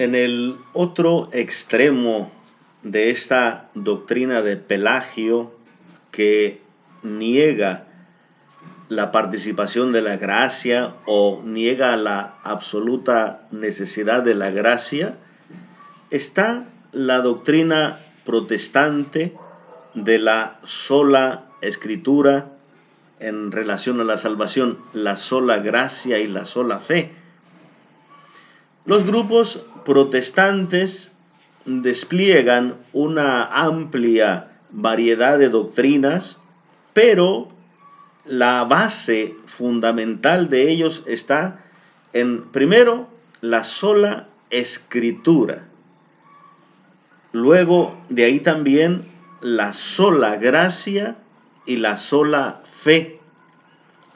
En el otro extremo de esta doctrina de Pelagio, que niega la participación de la gracia o niega la absoluta necesidad de la gracia, está la doctrina protestante de la sola escritura en relación a la salvación, la sola gracia y la sola fe. Los grupos protestantes despliegan una amplia variedad de doctrinas, pero la base fundamental de ellos está en, primero, la sola escritura. Luego de ahí también la sola gracia y la sola fe.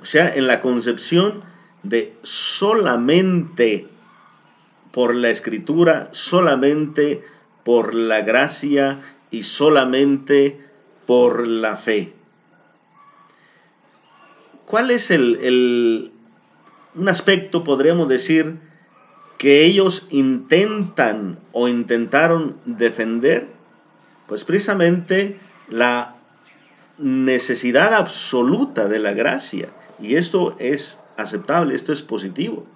O sea, en la concepción de solamente por la escritura, solamente por la gracia y solamente por la fe. ¿Cuál es un aspecto, podríamos decir, que ellos intentan o intentaron defender? Pues precisamente la necesidad absoluta de la gracia. Y esto es aceptable, esto es positivo.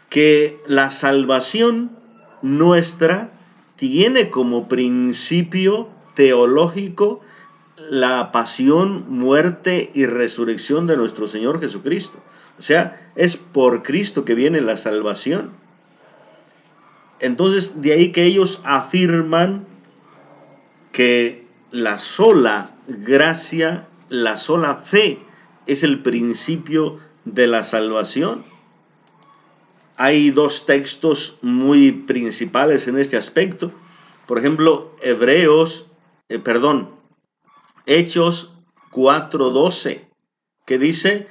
Que la salvación nuestra tiene como principio teológico la pasión, muerte y resurrección de nuestro Señor Jesucristo. O sea, es por Cristo que viene la salvación. Entonces, de ahí que ellos afirman que la sola gracia, la sola fe es el principio de la salvación. Hay dos textos muy principales en este aspecto. Por ejemplo, Hechos 4:12, que dice: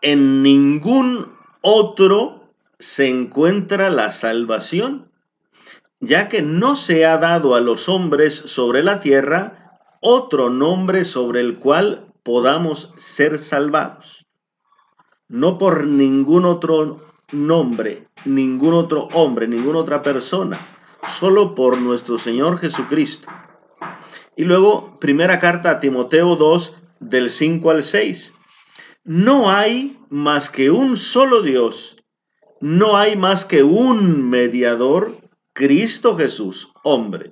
en ningún otro se encuentra la salvación, ya que no se ha dado a los hombres sobre la tierra otro nombre sobre el cual podamos ser salvados. No por ningún otro nombre, ningún otro hombre, ninguna otra persona, solo por nuestro Señor Jesucristo. Y luego, primera carta a Timoteo 2, del 5 al 6. No hay más que un solo Dios, no hay más que un mediador, Cristo Jesús, hombre.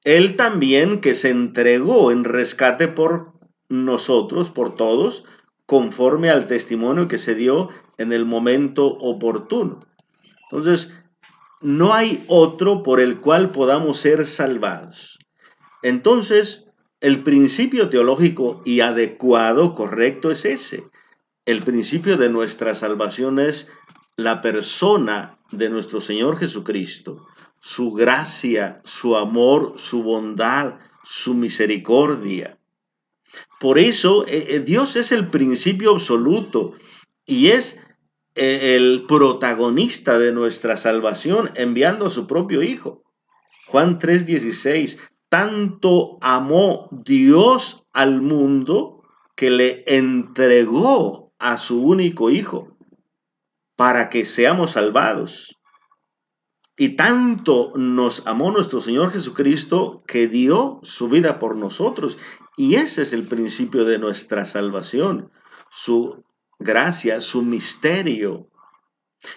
Él también que se entregó en rescate por nosotros, por todos, conforme al testimonio que se dio en el momento oportuno. Entonces, no hay otro por el cual podamos ser salvados. Entonces, el principio teológico y adecuado, correcto, es ese. El principio de nuestra salvación es la persona de nuestro Señor Jesucristo, su gracia, su amor, su bondad, su misericordia. Por eso Dios es el principio absoluto y es el protagonista de nuestra salvación, enviando a su propio Hijo. Juan 3:16, tanto amó Dios al mundo que le entregó a su único Hijo para que seamos salvados. Y tanto nos amó nuestro Señor Jesucristo que dio su vida por nosotros. Y ese es el principio de nuestra salvación, su gracia, su misterio.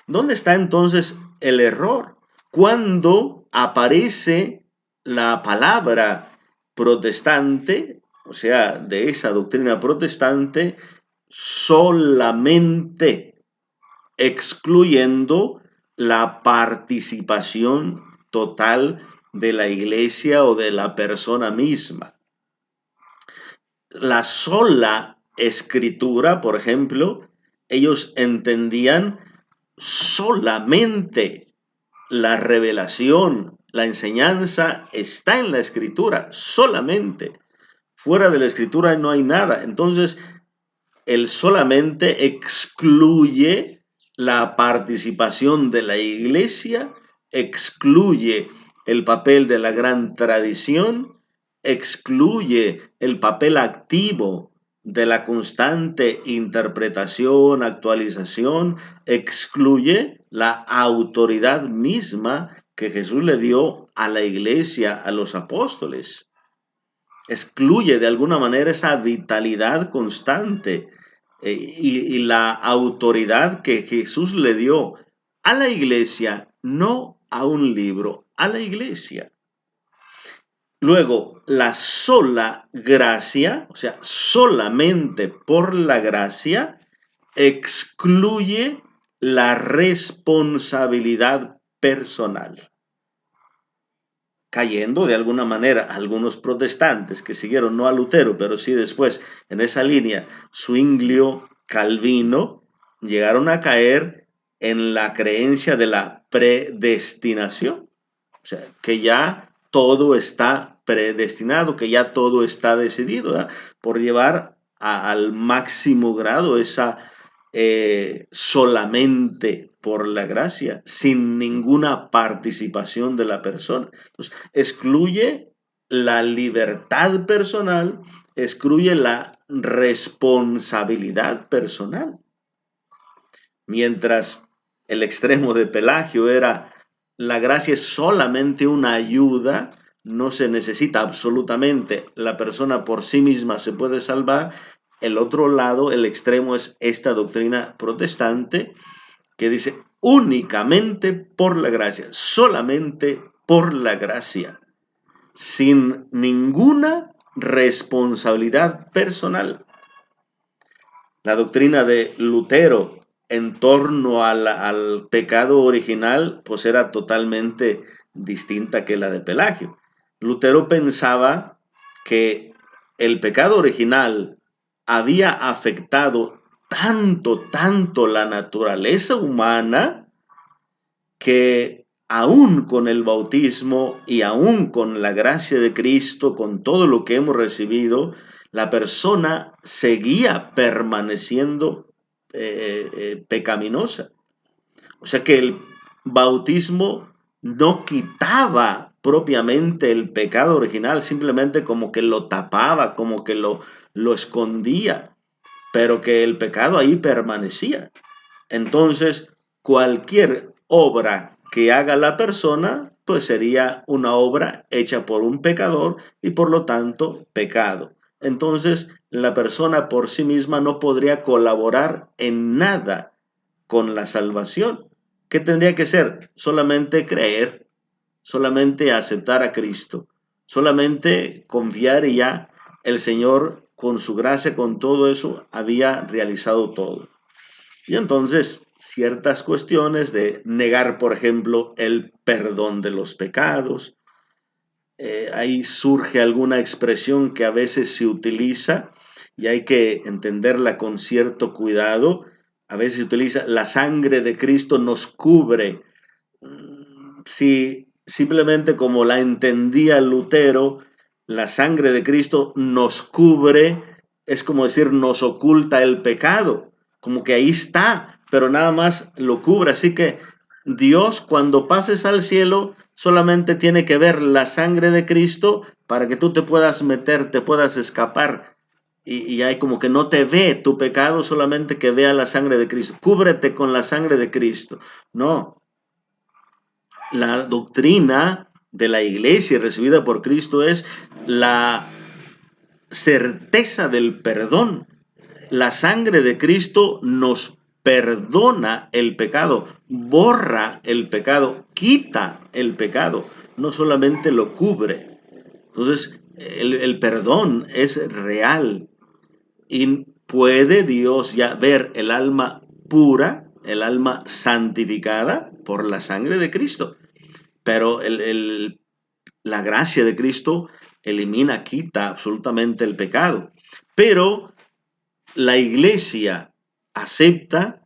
¿Dónde está entonces el error? Cuando aparece la palabra protestante, o sea, de esa doctrina protestante, solamente, excluyendo la participación total de la iglesia o de la persona misma. La sola escritura, por ejemplo, ellos entendían solamente la revelación, la enseñanza está en la escritura, solamente. Fuera de la escritura no hay nada. Entonces, el solamente excluye la participación de la iglesia, excluye el papel de la gran tradición, excluye el papel activo de la constante interpretación, actualización, excluye la autoridad misma que Jesús le dio a la iglesia, a los apóstoles. Excluye de alguna manera esa vitalidad constante y la autoridad que Jesús le dio a la iglesia, no a un libro, a la iglesia. Luego, la sola gracia, o sea, solamente por la gracia, excluye la responsabilidad personal. Cayendo de alguna manera algunos protestantes que siguieron no a Lutero, pero sí después en esa línea, Zwinglio, Calvino, llegaron a caer en la creencia de la predestinación. O sea, que ya todo está predestinado, que ya todo está decidido, ¿verdad? Por llevar al máximo grado esa solamente por la gracia, sin ninguna participación de la persona. Entonces, excluye la libertad personal, excluye la responsabilidad personal. Mientras el extremo de Pelagio era la gracia es solamente una ayuda, no se necesita absolutamente, la persona por sí misma se puede salvar. El otro lado, el extremo, es esta doctrina protestante que dice únicamente por la gracia, solamente por la gracia, sin ninguna responsabilidad personal. La doctrina de Lutero en torno al pecado original, pues era totalmente distinta que la de Pelagio. Lutero pensaba que el pecado original había afectado tanto la naturaleza humana que aún con el bautismo y aún con la gracia de Cristo, con todo lo que hemos recibido, la persona seguía permaneciendo pecaminosa. O sea que el bautismo no quitaba propiamente el pecado original, simplemente como que lo tapaba, como que lo escondía, pero que el pecado ahí permanecía. Entonces, cualquier obra que haga la persona, pues sería una obra hecha por un pecador y por lo tanto pecado. Entonces, la persona por sí misma no podría colaborar en nada con la salvación. ¿Qué tendría que ser? Solamente creer, solamente aceptar a Cristo, solamente confiar y ya el Señor con su gracia, con todo eso, había realizado todo. Y entonces ciertas cuestiones de negar, por ejemplo, el perdón de los pecados. Ahí surge alguna expresión que a veces se utiliza y hay que entenderla con cierto cuidado. A veces se utiliza la sangre de Cristo nos cubre. Si simplemente como la entendía Lutero, la sangre de Cristo nos cubre, es como decir, nos oculta el pecado, como que ahí está, pero nada más lo cubre. Así que Dios, cuando pases al cielo, solamente tiene que ver la sangre de Cristo para que tú te puedas meter, te puedas escapar. Y hay como que no te ve tu pecado, solamente que vea la sangre de Cristo. Cúbrete con la sangre de Cristo. No, la doctrina de la iglesia recibida por Cristo es la certeza del perdón. La sangre de Cristo nos perdona el pecado, borra el pecado, quita el pecado, no solamente lo cubre. Entonces, el perdón es real y puede Dios ya ver el alma pura, el alma santificada por la sangre de Cristo. Pero la gracia de Cristo elimina, quita absolutamente el pecado. Pero la iglesia acepta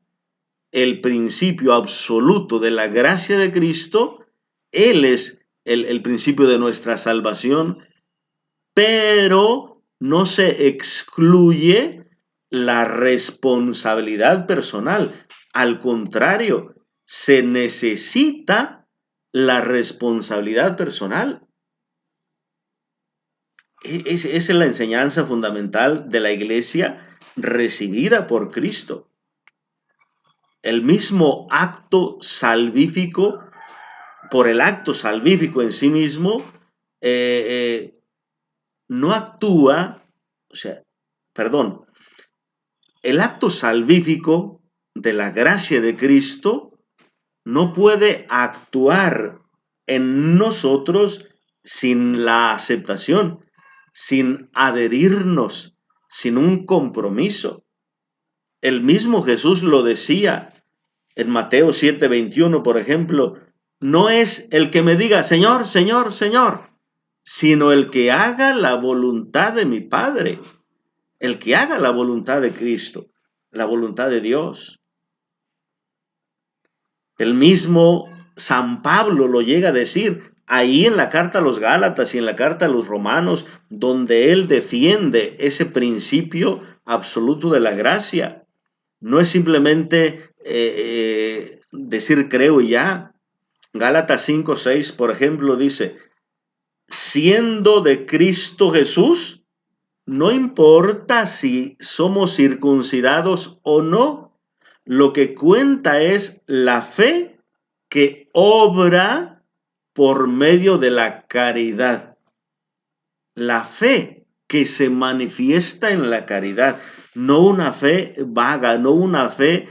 el principio absoluto de la gracia de Cristo. Él es el principio de nuestra salvación, pero no se excluye la responsabilidad personal. Al contrario, se necesita la responsabilidad personal. Es la enseñanza fundamental de la iglesia recibida por Cristo. El mismo acto salvífico, por el acto salvífico en sí mismo, no actúa, o sea, perdón, el acto salvífico de la gracia de Cristo no puede actuar en nosotros sin la aceptación, sin adherirnos, sin un compromiso. El mismo Jesús lo decía en Mateo 7:21, por ejemplo, no es el que me diga, Señor, Señor, Señor, sino el que haga la voluntad de mi Padre, el que haga la voluntad de Cristo, la voluntad de Dios. El mismo San Pablo lo llega a decir ahí en la carta a los Gálatas y en la carta a los Romanos, donde él defiende ese principio absoluto de la gracia. No es simplemente decir creo y ya. Gálatas 5:6, por ejemplo, dice, siendo de Cristo Jesús, no importa si somos circuncidados o no, lo que cuenta es la fe que obra por medio de la caridad. La fe que se manifiesta en la caridad, no una fe vaga, no una fe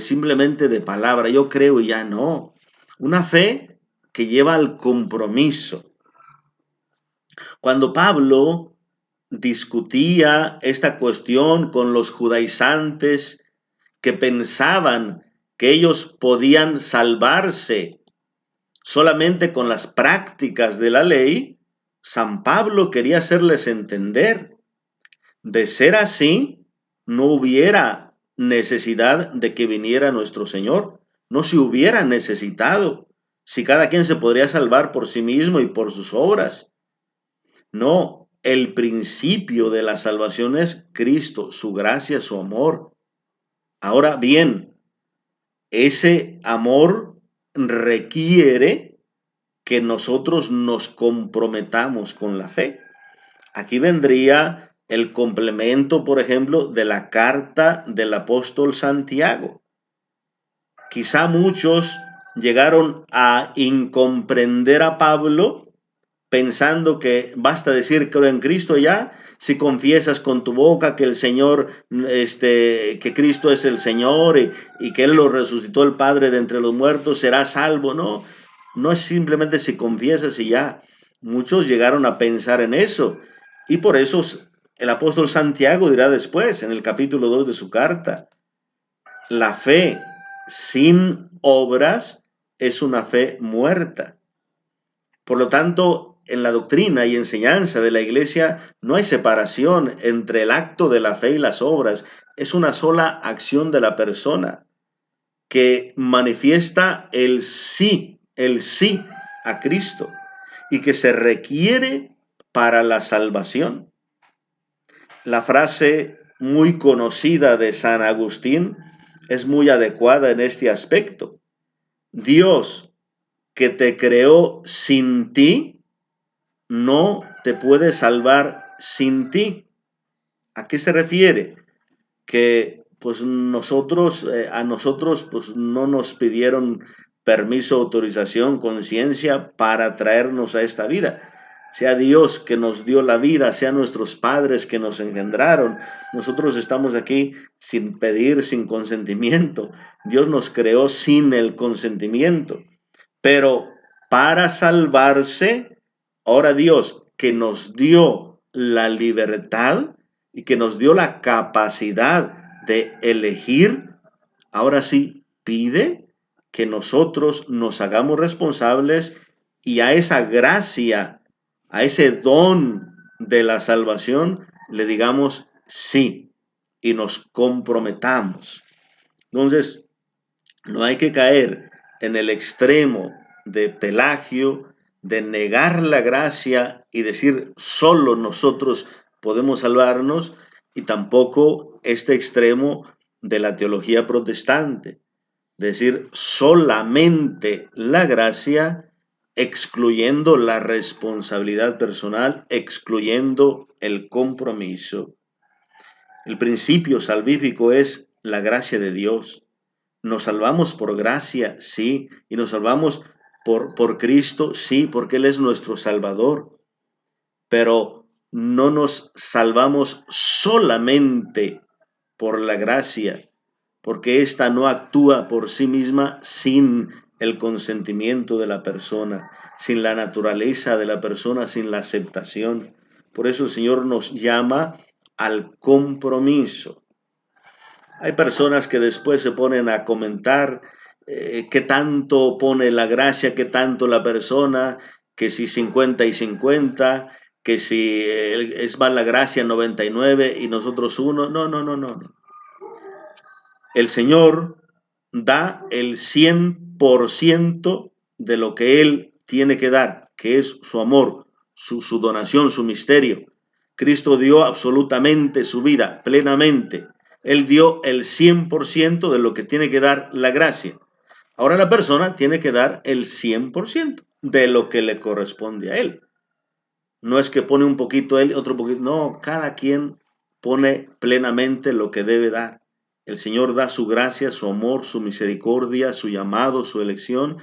simplemente de palabra, yo creo y ya no. Una fe que lleva al compromiso. Cuando Pablo discutía esta cuestión con los judaizantes que pensaban que ellos podían salvarse solamente con las prácticas de la ley, San Pablo quería hacerles entender, de ser así, no hubiera necesidad de que viniera nuestro Señor, no se hubiera necesitado, si cada quien se podría salvar por sí mismo y por sus obras. No, el principio de la salvación es Cristo, su gracia, su amor. Ahora bien, ese amor requiere que nosotros nos comprometamos con la fe. Aquí vendría el complemento, por ejemplo, de la carta del apóstol Santiago. Quizá muchos llegaron a incomprender a Pablo pensando que basta decir creo en Cristo ya, si confiesas con tu boca que el Señor, que Cristo es el Señor y que Él lo resucitó el Padre de entre los muertos, serás salvo. No, no es simplemente si confiesas y ya. Muchos llegaron a pensar en eso y por eso el apóstol Santiago dirá después, en el capítulo 2 de su carta, la fe sin obras es una fe muerta. Por lo tanto, en la doctrina y enseñanza de la iglesia no hay separación entre el acto de la fe y las obras. Es una sola acción de la persona que manifiesta el sí a Cristo y que se requiere para la salvación. La frase muy conocida de San Agustín es muy adecuada en este aspecto. Dios que te creó sin ti, no te puede salvar sin ti. ¿A qué se refiere? Que pues a nosotros pues no nos pidieron permiso, autorización, conciencia para traernos a esta vida. Sea Dios que nos dio la vida, sea nuestros padres que nos engendraron. Nosotros estamos aquí sin pedir, sin consentimiento. Dios nos creó sin el consentimiento. Pero para salvarse, ahora Dios que nos dio la libertad y que nos dio la capacidad de elegir, ahora sí pide que nosotros nos hagamos responsables y a esa gracia, a ese don de la salvación, le digamos sí y nos comprometamos. Entonces, no hay que caer en el extremo de Pelagio, de negar la gracia y decir solo nosotros podemos salvarnos, y tampoco este extremo de la teología protestante, decir solamente la gracia excluyendo la responsabilidad personal, excluyendo el compromiso. El principio salvífico es la gracia de Dios. Nos salvamos por gracia, sí, y nos salvamos por Cristo, sí, porque Él es nuestro Salvador, pero no nos salvamos solamente por la gracia, porque ésta no actúa por sí misma sin el consentimiento de la persona, sin la naturaleza de la persona, sin la aceptación. Por eso el Señor nos llama al compromiso. Hay personas que después se ponen a comentar qué tanto pone la gracia, qué tanto la persona, que si 50 y 50, que si es más la gracia 99 y nosotros uno. No, no, no, no. El Señor da el 100% de lo que Él tiene que dar, que es su amor, su donación, su misterio. Cristo dio absolutamente su vida, plenamente. Él dio el 100% de lo que tiene que dar la gracia. Ahora la persona tiene que dar el 100% de lo que le corresponde a él. No es que pone un poquito él, otro poquito. No, cada quien pone plenamente lo que debe dar. El Señor da su gracia, su amor, su misericordia, su llamado, su elección,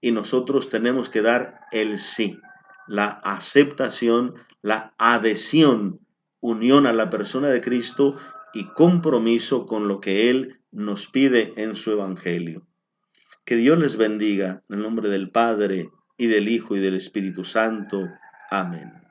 y nosotros tenemos que dar el sí, la aceptación, la adhesión, unión a la persona de Cristo y compromiso con lo que Él nos pide en su Evangelio. Que Dios les bendiga en el nombre del Padre y del Hijo y del Espíritu Santo. Amén.